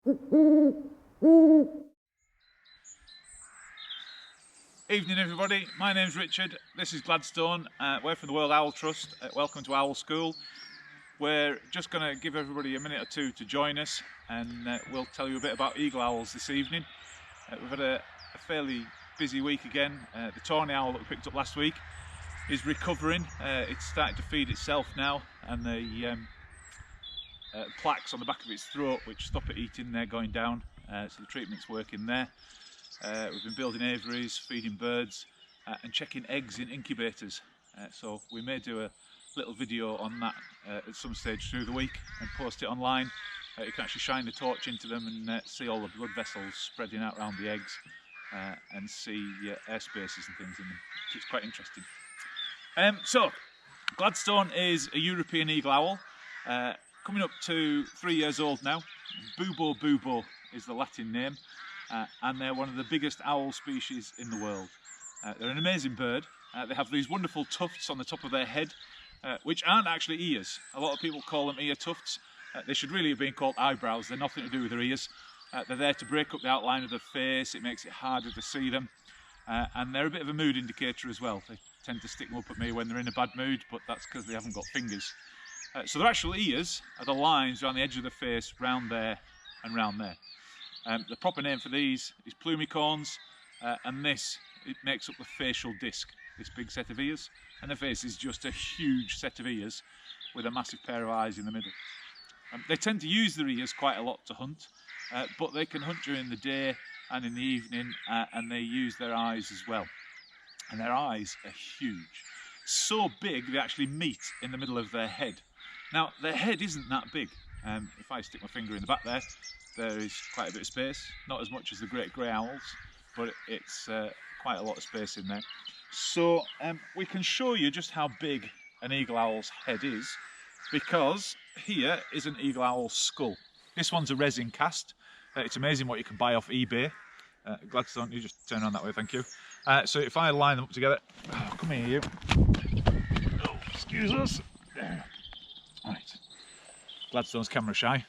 Evening everybody, my name's Richard, this is Gladstone, we're from the World Owl Trust. Welcome to Owl School. We're just going to give everybody a minute or two to join us, and we'll tell you a bit about eagle owls this evening. We've had a fairly busy week again. The tawny owl that we picked up last week is recovering. It's starting to feed itself now, and the plaques on the back of its throat which stop it eating, they're going down, so the treatment's working there. We've been building aviaries, feeding birds, and checking eggs in incubators. So we may do a little video on that at some stage through the week and post it online. You can actually shine the torch into them and see all the blood vessels spreading out around the eggs, and see air spaces and things in them. So it's quite interesting. So Gladstone is a European eagle owl, coming up to 3 years old now. Bubo bubo is the Latin name. And they're one of the biggest owl species in the world. They're an amazing bird. They have these wonderful tufts on the top of their head, which aren't actually ears. A lot of people call them ear tufts. They should really have been called eyebrows. They're nothing to do with their ears. They're there to break up the outline of the face. It makes it harder to see them. And they're a bit of a mood indicator as well. They tend to stick them up at me when they're in a bad mood, but that's because they haven't got fingers. So their actual ears are the lines around the edge of the face, round there and round there. The proper name for these is plumicorns, and it makes up the facial disc, this big set of ears, and the face is just a huge set of ears with a massive pair of eyes in the middle. They tend to use their ears quite a lot to hunt, but they can hunt during the day and in the evening, and they use their eyes as well. And their eyes are huge, so big they actually meet in the middle of their head. Now their head isn't that big. If I stick my finger in the back there is quite a bit of space, not as much as the great grey owls, but it's quite a lot of space in there. So we can show you just how big an eagle owl's head is, because here is an eagle owl skull. This one's a resin cast. It's amazing what you can buy off eBay. Gladstone, you just turn on that way, thank you. So if I line them up together, come here you. Oh, excuse us. Right, Gladstone's camera shy.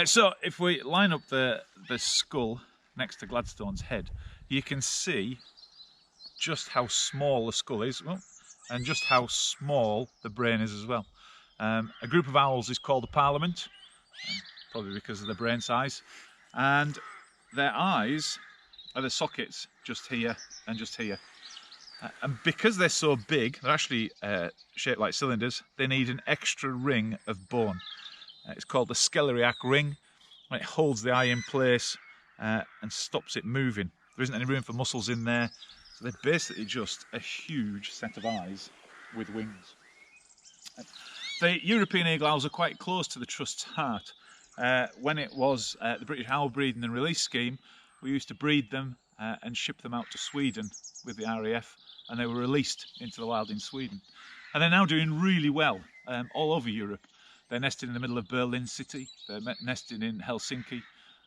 So if we line up the skull next to Gladstone's head, you can see just how small the skull is, and just how small the brain is as well. A group of owls is called a parliament, probably because of the brain size, and their eyes are the sockets just here and just here. And because they're so big, they're actually shaped like cylinders, they need an extra ring of bone. It's called the scalariac ring, and it holds the eye in place and stops it moving. There isn't any room for muscles in there, so they're basically just a huge set of eyes with wings. The European eagle owls are quite close to the Trust's heart. When it was the British Owl Breeding and Release Scheme, we used to breed them and ship them out to Sweden with the RAF, and they were released into the wild in Sweden. And they're now doing really well all over Europe. They're nesting in the middle of Berlin city, they're nesting in Helsinki,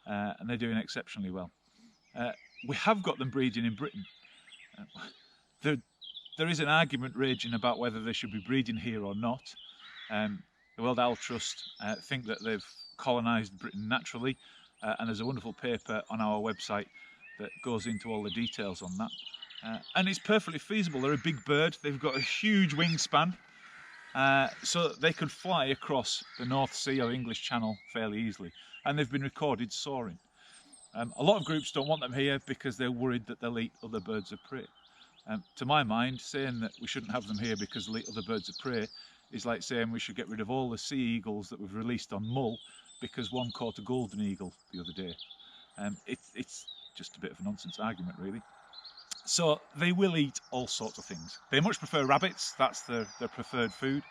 and they're doing exceptionally well. We have got them breeding in Britain. There is an argument raging about whether they should be breeding here or not. The World Owl Trust think that they've colonised Britain naturally, and there's a wonderful paper on our website that goes into all the details on that. And it's perfectly feasible. They're a big bird, they've got a huge wingspan, so they could fly across the North Sea or English Channel fairly easily, and they've been recorded soaring. A lot of groups don't want them here because they're worried that they'll eat other birds of prey. To my mind, saying that we shouldn't have them here because they'll eat other birds of prey is like saying we should get rid of all the sea eagles that we've released on Mull because one caught a golden eagle the other day. It's just a bit of a nonsense argument, really. So they will eat all sorts of things. They much prefer rabbits, that's their preferred food.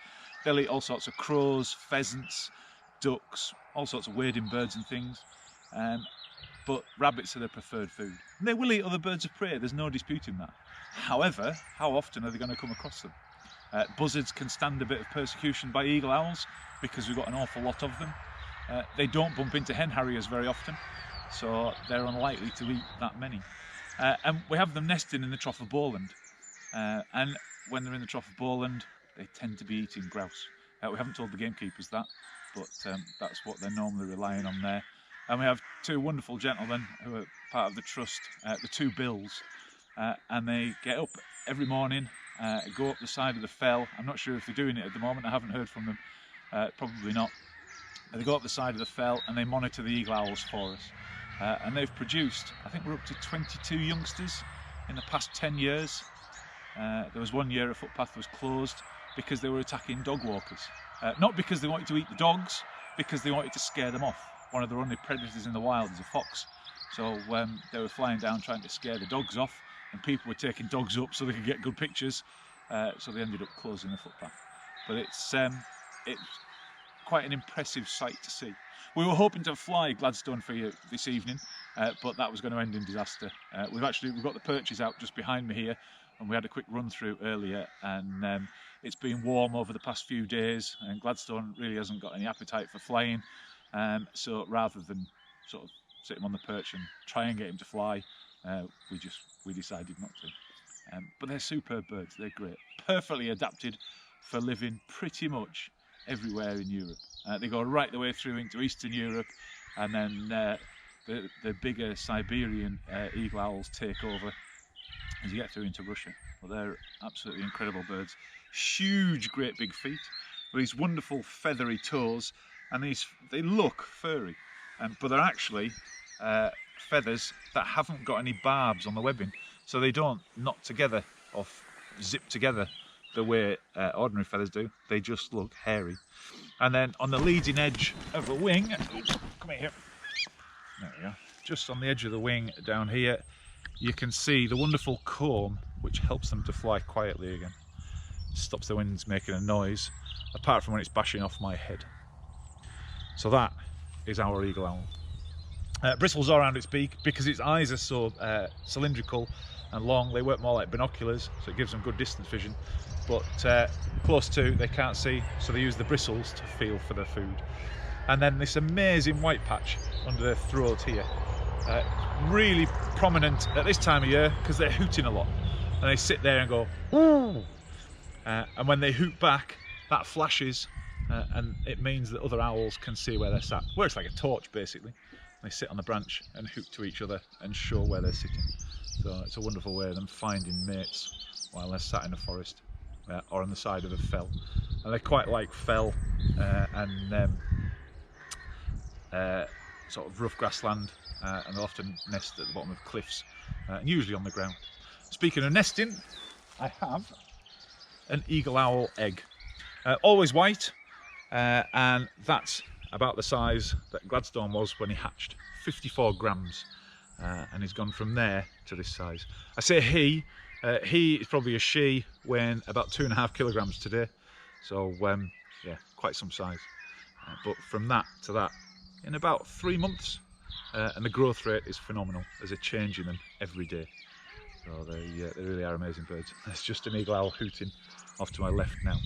They'll eat all sorts of crows, pheasants, ducks, all sorts of wading birds and things. But rabbits are their preferred food. And they will eat other birds of prey, there's no disputing that. However, how often are they going to come across them? Buzzards can stand a bit of persecution by eagle owls because we've got an awful lot of them. They don't bump into hen harriers very often, so they're unlikely to eat that many. And we have them nesting in the Trough of Bowland. And when they're in the Trough of Bowland, they tend to be eating grouse. We haven't told the gamekeepers that, but that's what they're normally relying on there. And we have two wonderful gentlemen who are part of the trust, the two Bills, and they get up every morning, go up the side of the fell. I'm not sure if they're doing it at the moment, I haven't heard from them, probably not. They go up the side of the fell and they monitor the eagle owls for us. And they've produced, I think we're up to 22 youngsters in the past 10 years. There was one year a footpath was closed because they were attacking dog walkers. Not because they wanted to eat the dogs, because they wanted to scare them off. One of the only predators in the wild is a fox. So they were flying down trying to scare the dogs off, and people were taking dogs up so they could get good pictures. So they ended up closing the footpath. But it's quite an impressive sight to see. We were hoping to fly Gladstone for you this evening, but that was going to end in disaster. We've got the perches out just behind me here, and we had a quick run through earlier, and it's been warm over the past few days, and Gladstone really hasn't got any appetite for flying. So rather than sort of sit him on the perch and try and get him to fly, we decided not to. But they're superb birds. They're great, perfectly adapted for living pretty much everywhere in Europe. They go right the way through into Eastern Europe, and then the bigger Siberian eagle owls take over as you get through into Russia. Well, they're absolutely incredible birds. Huge, great big feet with these wonderful feathery toes, and they look furry, but they're actually feathers that haven't got any barbs on the webbing, so they don't knot together or zip together the way ordinary feathers do. They just look hairy. And then on the leading edge of the wing, come here, there we go, just on the edge of the wing down here, you can see the wonderful comb which helps them to fly quietly again. Stops the winds making a noise, apart from when it's bashing off my head. So that is our eagle owl. Bristles all around its beak because its eyes are so cylindrical and long. They work more like binoculars, so it gives them good distance vision. But close to, they can't see, so they use the bristles to feel for their food. And then this amazing white patch under their throat here, really prominent at this time of year because they're hooting a lot, and they sit there and go "Ooh!" And when they hoot back, that flashes, and it means that other owls can see where they're sat. Works like a torch basically. They sit on the branch and hoot to each other and show where they're sitting. So it's a wonderful way of them finding mates while they're sat in a forest or on the side of a fell. And they quite like fell and sort of rough grassland, and they'll often nest at the bottom of cliffs, and usually on the ground. Speaking of nesting, I have an eagle owl egg, always white, and that's about the size that Gladstone was when he hatched, 54 grams, and he's gone from there to this size. I say he is probably a she, weighing about 2.5 kilograms today, so yeah, quite some size. But from that to that in about 3 months, and the growth rate is phenomenal. There's a change in them every day, so they really are amazing birds. There's just an eagle owl hooting off to my left now.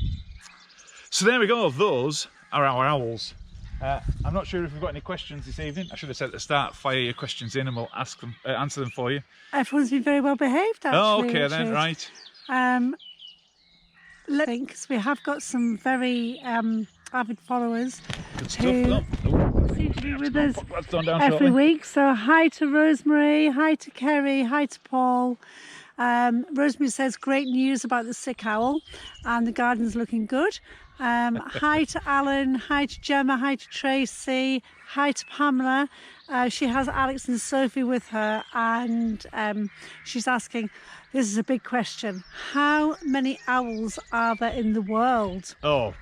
So there we go, those are our owls. I'm not sure if we've got any questions this evening. I should have said at the start, fire your questions in and we'll ask them, answer them for you. Everyone's been very well behaved, actually. Oh, okay then, right. I think because we have got some very avid followers Good who seem to be with us every week. So hi to Rosemary, hi to Kerry, hi to Paul. Rosemary says great news about the sick owl and the garden's looking good. Hi to Alan, hi to Gemma, hi to Tracy, hi to Pamela. She has Alex and Sophie with her, and she's asking, this is a big question, how many owls are there in the world? Oh,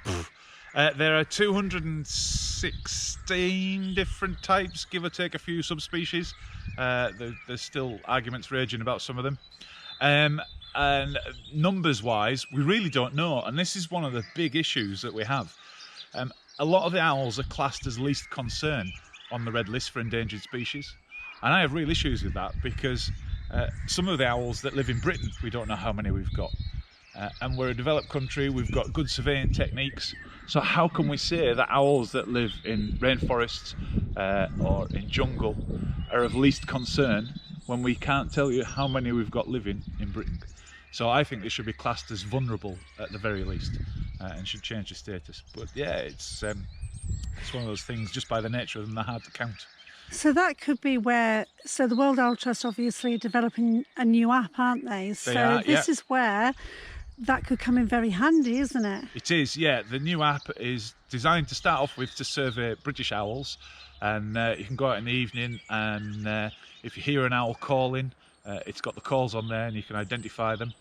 there are 216 different types, give or take a few subspecies. There's still arguments raging about some of them. And numbers wise, we really don't know, and this is one of the big issues that we have. A lot of the owls are classed as least concern on the red list for endangered species, and I have real issues with that because some of the owls that live in Britain, we don't know how many we've got, and we're a developed country, we've got good surveying techniques, so how can we say that owls that live in rainforests or in jungle are of least concern when we can't tell you how many we've got living in Britain? So I think they should be classed as vulnerable at the very least, and should change the status. But yeah, it's one of those things, just by the nature of them, they're hard to count. So that could be where, so the World Owl Trust obviously are developing a new app, aren't they? So this is where that could come in very handy, isn't it? It is, yeah. The new app is designed to start off with to survey British owls, and you can go out in the evening, and if you hear an owl calling, it's got the calls on there and you can identify them.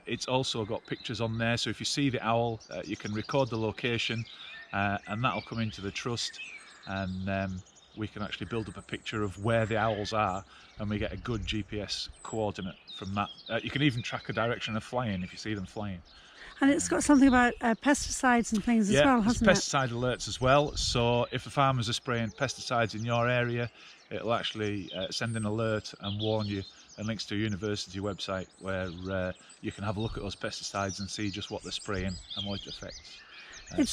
It's also got pictures on there, so if you see the owl, you can record the location, and that'll come into the trust, and we can actually build up a picture of where the owls are, and we get a good GPS coordinate from that. You can even track a direction of flying if you see them flying. And it's got something about pesticides and things as well, hasn't it? Pesticide alerts as well. So if the farmers are spraying pesticides in your area, it'll actually send an alert and warn you, and links to a university website where you can have a look at those pesticides and see just what they're spraying and what it affects.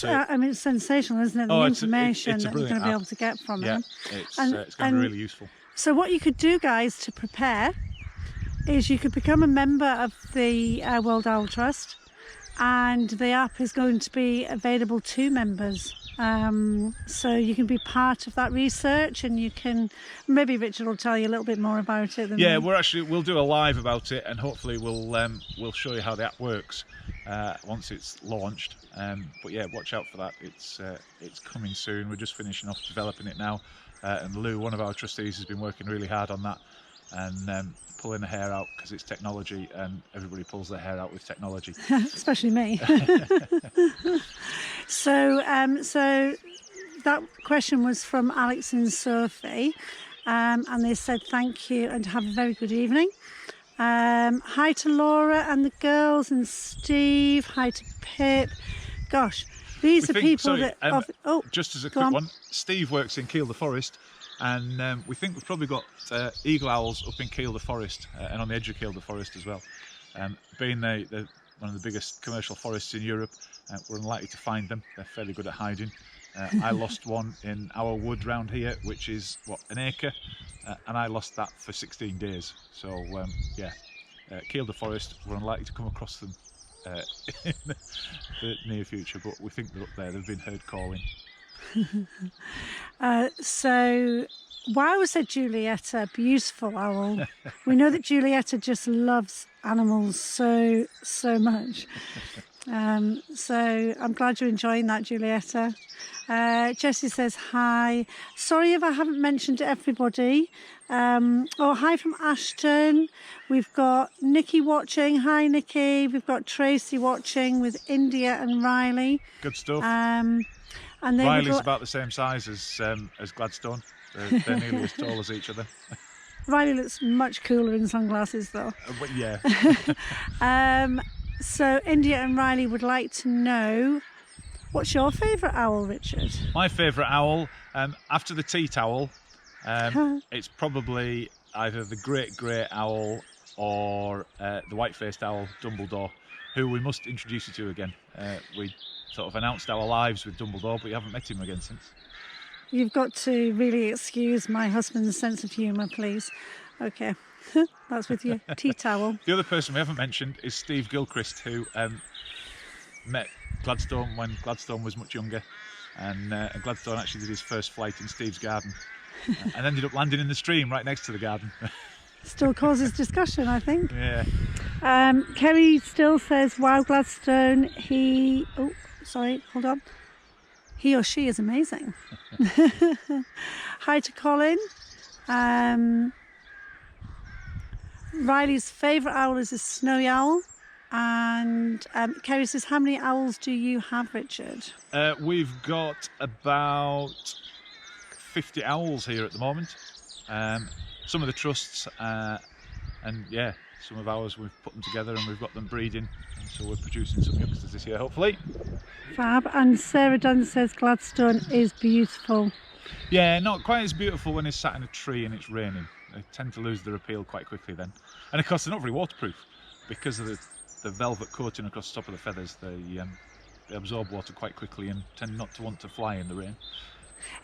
I mean, it's sensational, isn't it? The information that we're going to be able to get from it. It's going to be really useful. So what you could do, guys, to prepare is you could become a member of the World Owl Trust, and the app is going to be available to members. So you can be part of that research, and you can, maybe Richard will tell you a little bit more about it. We'll do a live about it, and hopefully we'll show you how the app works once it's launched. But yeah, watch out for that. It's coming soon. We're just finishing off developing it now, and Lou, one of our trustees, has been working really hard on that, and pulling the hair out, because it's technology and everybody pulls their hair out with technology. Especially me. So that question was from Alex and Sophie, and they said thank you and have a very good evening. Hi to Laura and the girls, and Steve. Hi to Pip. Gosh, these are people that... just as a quick one, Steve works in Kielder Forest, and we think we've probably got eagle owls up in Kielder Forest and on the edge of Kielder Forest as well. Being one of the biggest commercial forests in Europe, we're unlikely to find them. They're fairly good at hiding. I lost one in our wood round here, which is an acre, and I lost that for 16 days. So Kielder Forest, we're unlikely to come across them in the near future, but we think they're up there. They've been heard calling. So wow, said Julietta, beautiful owl. We know that Julietta just loves animals so much. So I'm glad you're enjoying that, Julietta. Jessie says hi. Sorry if I haven't mentioned everybody. Hi from Ashton. We've got Nikki watching. Hi, Nikki. We've got Tracy watching with India and Riley. Good stuff. And then Riley's about the same size as Gladstone. They're nearly as tall as each other. Riley looks much cooler in sunglasses, though. Yeah. So India and Riley would like to know, what's your favourite owl, Richard? My favourite owl, after the teat owl, it's probably either the great grey owl or the white-faced owl, Dumbledore, who we must introduce you to again. We sort of announced our lives with Dumbledore, but you haven't met him again since. You've got to really excuse my husband's sense of humour, please. Okay. That's with your tea towel. The other person we haven't mentioned is Steve Gilchrist, who met Gladstone when Gladstone was much younger, and Gladstone actually did his first flight in Steve's garden and ended up landing in the stream right next to the garden. Still causes discussion, I think. Yeah. Kerry still says, wow, Gladstone, he or she is amazing. Hi to Colin. Riley's favourite owl is a snowy owl, and Kerry says, how many owls do you have, Richard? We've got about 50 owls here at the moment. Some of the trusts, and yeah, some of ours, we've put them together and we've got them breeding, and so we're producing some youngsters this year, hopefully. Fab. And Sarah Dunn says Gladstone is beautiful. Yeah, not quite as beautiful when it's sat in a tree and it's raining. They tend to lose their appeal quite quickly then. And of course they're not very waterproof because of the velvet coating across the top of the feathers. They absorb water quite quickly and tend not to want to fly in the rain.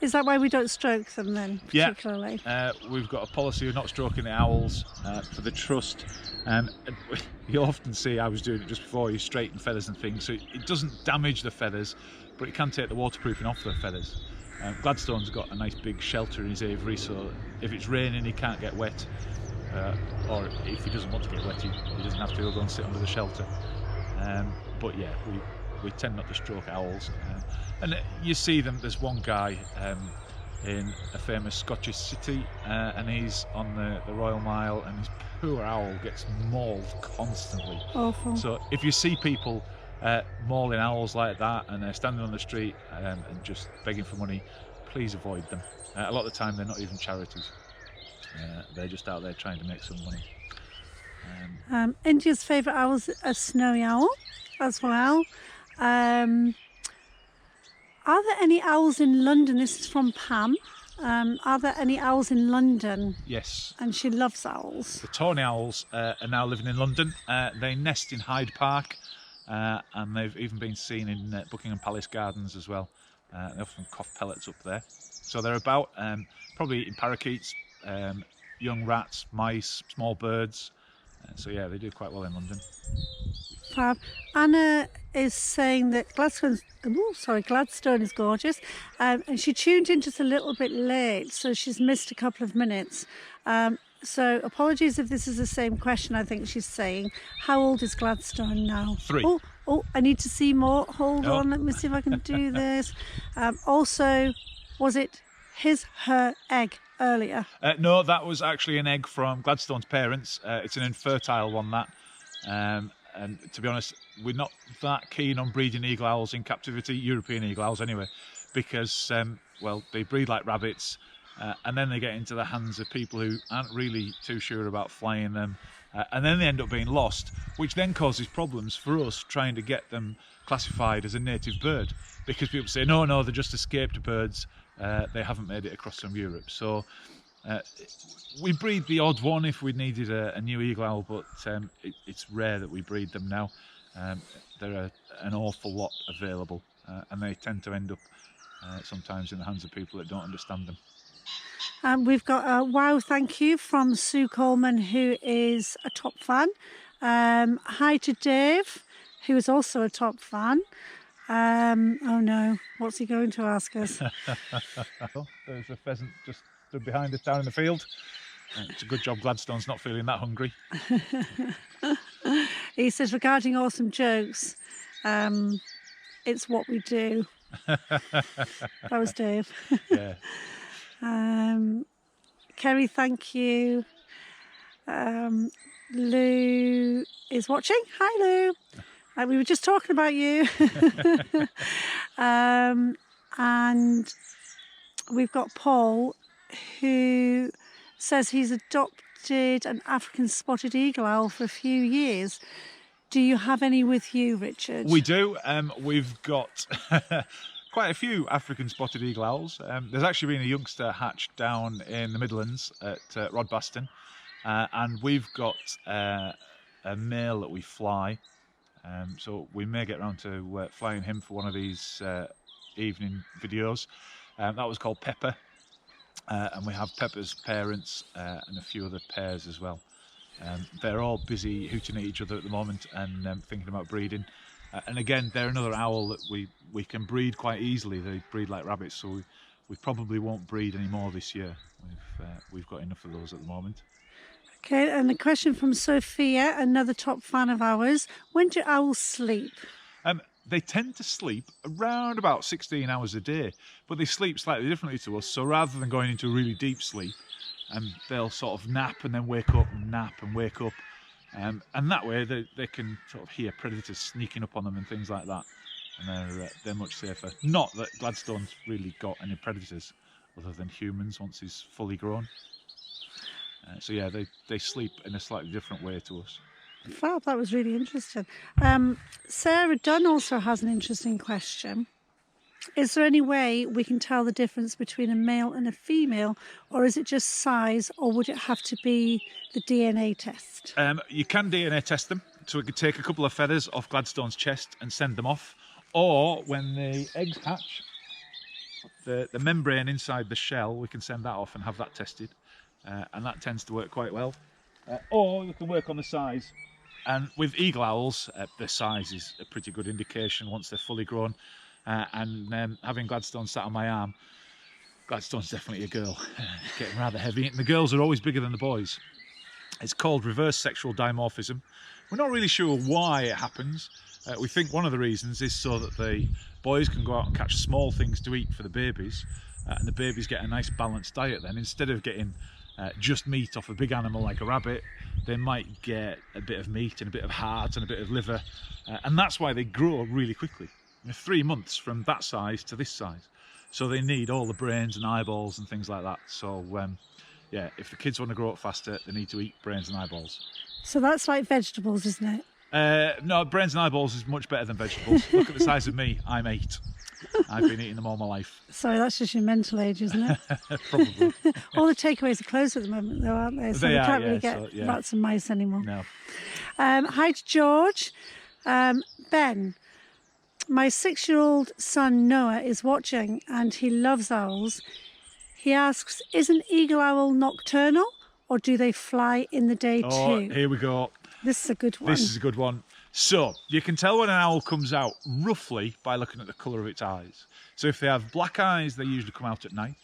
Is that why we don't stroke them then, particularly? Yeah, we've got a policy of not stroking the owls for the trust. You'll often see, I was doing it just before, you straighten feathers and things, so it doesn't damage the feathers, but it can take the waterproofing off the feathers. Gladstone's got a nice big shelter in his aviary, so if it's raining he can't get wet, or if he doesn't want to get wet he doesn't have to go and sit under the shelter. But yeah, we tend not to stroke owls, and you see them. There's one guy in a famous Scottish city, and he's on the Royal Mile, and his poor owl gets mauled constantly. Awful. So if you see people mauling owls like that and they're standing on the street and just begging for money, please avoid them. A lot of the time they're not even charities, they're just out there trying to make some money. India's favourite owl is a snowy owl as well. Are there any owls in London? This is from Pam. Are there any owls in London? Yes. And she loves owls. The tawny owls are now living in London. They nest in Hyde Park, and they've even been seen in Buckingham Palace Gardens as well. They often cough pellets up there. So they're about probably eating parakeets, young rats, mice, small birds. So yeah, they do quite well in London. Fab. Anna is saying that Gladstone is gorgeous, and she tuned in just a little bit late, so she's missed a couple of minutes. So apologies if this is the same question. I think she's saying, how old is Gladstone now? 3. Oh, I need to see more. Hold on, let me see if I can do this. Also, was it her egg earlier? No, that was actually an egg from Gladstone's parents. It's an infertile one, that. And to be honest, we're not that keen on breeding eagle owls in captivity, European eagle owls anyway, because, well, they breed like rabbits, and then they get into the hands of people who aren't really too sure about flying them, and then they end up being lost, which then causes problems for us trying to get them classified as a native bird, because people say, no, they're just escaped birds, they haven't made it across from Europe. So we breed the odd one if we needed a new eagle owl, but it's rare that we breed them now. There are an awful lot available, and they tend to end up sometimes in the hands of people that don't understand them. We've got a wow thank you from Sue Coleman, who is a top fan. Hi to Dave, who is also a top fan. Oh no, what's he going to ask us? There's a pheasant just stood behind us down in the field. It's a good job Gladstone's not feeling that hungry. He says, regarding awesome jokes, it's what we do. That was Dave. Yeah. Kerry, thank you. Lou is watching. Hi, Lou. We were just talking about you. And we've got Paul, who says he's adopted an African spotted eagle owl for a few years. Do you have any with you, Richard? We do. We've got quite a few African spotted eagle owls. There's actually been a youngster hatched down in the Midlands at Rodbaston, and we've got a male that we fly. So we may get around to flying him for one of these evening videos. That was called Pepper, and we have Pepper's parents and a few other pairs as well. They're all busy hooting at each other at the moment and thinking about breeding. And again, they're another owl that we can breed quite easily. They breed like rabbits, so we probably won't breed any more this year. We've got enough of those at the moment. Okay, and a question from Sophia, another top fan of ours. When do owls sleep? They tend to sleep around about 16 hours a day, but they sleep slightly differently to us. So rather than going into a really deep sleep, they'll sort of nap and then wake up and nap and wake up. And that way they can sort of hear predators sneaking up on them and things like that. And they're much safer. Not that Gladstone's really got any predators other than humans once he's fully grown. So yeah, they sleep in a slightly different way to us. Fab, that was really interesting. Sarah Dunn also has an interesting question. Is there any way we can tell the difference between a male and a female, or is it just size, or would it have to be the DNA test? You can DNA test them, so we could take a couple of feathers off Gladstone's chest and send them off, or when the eggs hatch, the membrane inside the shell, we can send that off and have that tested, and that tends to work quite well. Or you can work on the size. And with eagle owls, the size is a pretty good indication once they're fully grown. And having Gladstone sat on my arm, Gladstone's definitely a girl. It's getting rather heavy, and the girls are always bigger than the boys. It's called reverse sexual dimorphism. We're not really sure why it happens. We think one of the reasons is so that the boys can go out and catch small things to eat for the babies, and the babies get a nice balanced diet then. Instead of getting just meat off a big animal like a rabbit, they might get a bit of meat and a bit of heart and a bit of liver, and that's why they grow really quickly. 3 months from that size to this size. So they need all the brains and eyeballs and things like that. So yeah, if the kids want to grow up faster, they need to eat brains and eyeballs. So that's like vegetables, isn't it? No, brains and eyeballs is much better than vegetables. Look at the size of me. I'm 8. I've been eating them all my life. Sorry, that's just your mental age, isn't it? Probably. All the takeaways are closed at the moment, though, aren't they? So They we are, can't yeah, really get so, yeah. rats and mice anymore. No. Hi to George. Ben, my 6-year-old son Noah is watching and he loves owls. He asks, is an eagle owl nocturnal or do they fly in the day too? Here we go. This is a good one. This is a good one. So, you can tell when an owl comes out roughly by looking at the colour of its eyes. So if they have black eyes, they usually come out at night.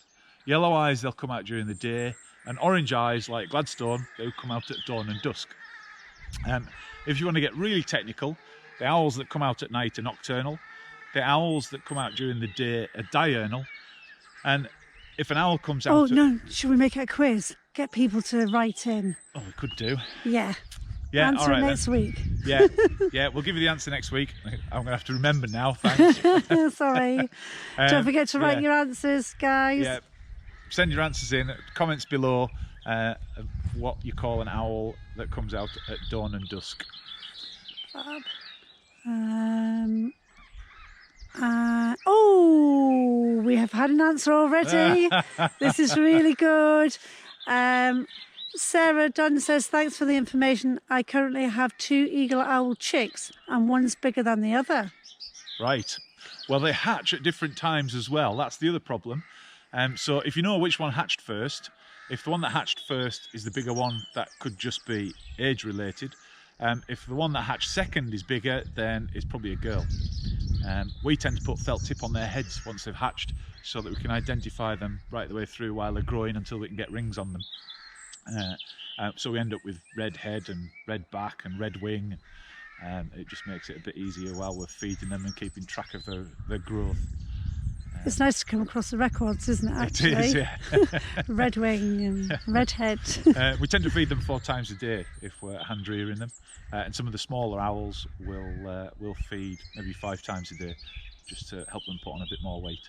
Yellow eyes, they'll come out during the day. And orange eyes, like Gladstone, they'll come out at dawn and dusk. If you want to get really technical, the owls that come out at night are nocturnal. The owls that come out during the day are diurnal. And if an owl comes out... Oh, no. Should we make it a quiz? Get people to write in. Oh, we could do. Yeah. Yeah, Answer all right, next week. Yeah, we'll give you the answer next week. I'm going to have to remember now, thanks. Sorry. Don't forget to write your answers, guys. Yeah, send your answers in. Comments below of what you call an owl that comes out at dawn and dusk. Oh, we have had an answer already. This is really good. Sarah Dunn says, thanks for the information. I currently have 2 eagle owl chicks and one's bigger than the other. Right. Well, they hatch at different times as well. That's the other problem. So if you know which one hatched first, if the one that hatched first is the bigger one, that could just be age related. If the one that hatched second is bigger, then it's probably a girl. We tend to put felt tip on their heads once they've hatched so that we can identify them right the way through while they're growing until we can get rings on them. So we end up with red head and red back and red wing. It just makes it a bit easier while we're feeding them and keeping track of their growth. It's nice to come across the records, isn't it, actually? It is, yeah. Red wing and red head. We tend to feed them 4 times a day if we're hand rearing them. And some of the smaller owls will feed maybe 5 times a day just to help them put on a bit more weight.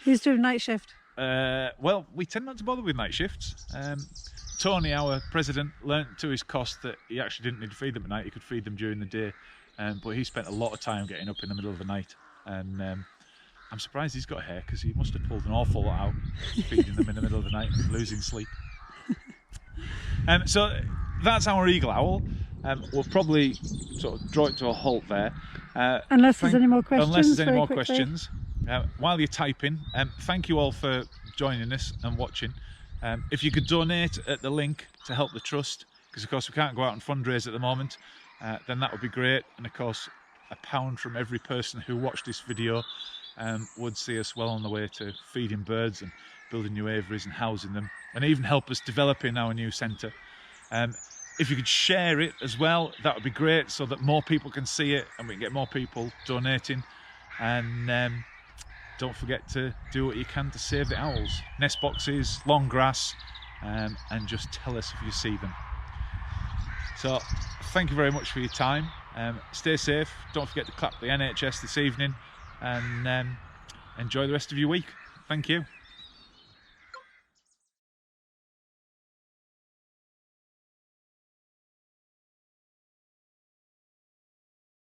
Who's doing night shift? Well, we tend not to bother with night shifts. Tony, our president, learnt to his cost that he actually didn't need to feed them at night. He could feed them during the day. But he spent a lot of time getting up in the middle of the night. And I'm surprised he's got hair because he must have pulled an awful lot out feeding them in the middle of the night and losing sleep. So that's our eagle owl. We'll probably sort of draw it to a halt there. Unless there's any more questions. Unless there's any more questions. While you're typing, thank you all for joining us and watching. If you could donate at the link to help the trust, because of course we can't go out and fundraise at the moment, then that would be great. And of course, £1 from every person who watched this video would see us well on the way to feeding birds and building new aviaries and housing them, and even help us developing our new centre. If you could share it as well, that would be great, so that more people can see it and we can get more people donating. And don't forget to do what you can to save the owls. Nest boxes, long grass, and just tell us if you see them. So thank you very much for your time. Stay safe. Don't forget to clap the NHS this evening, and enjoy the rest of your week. Thank you.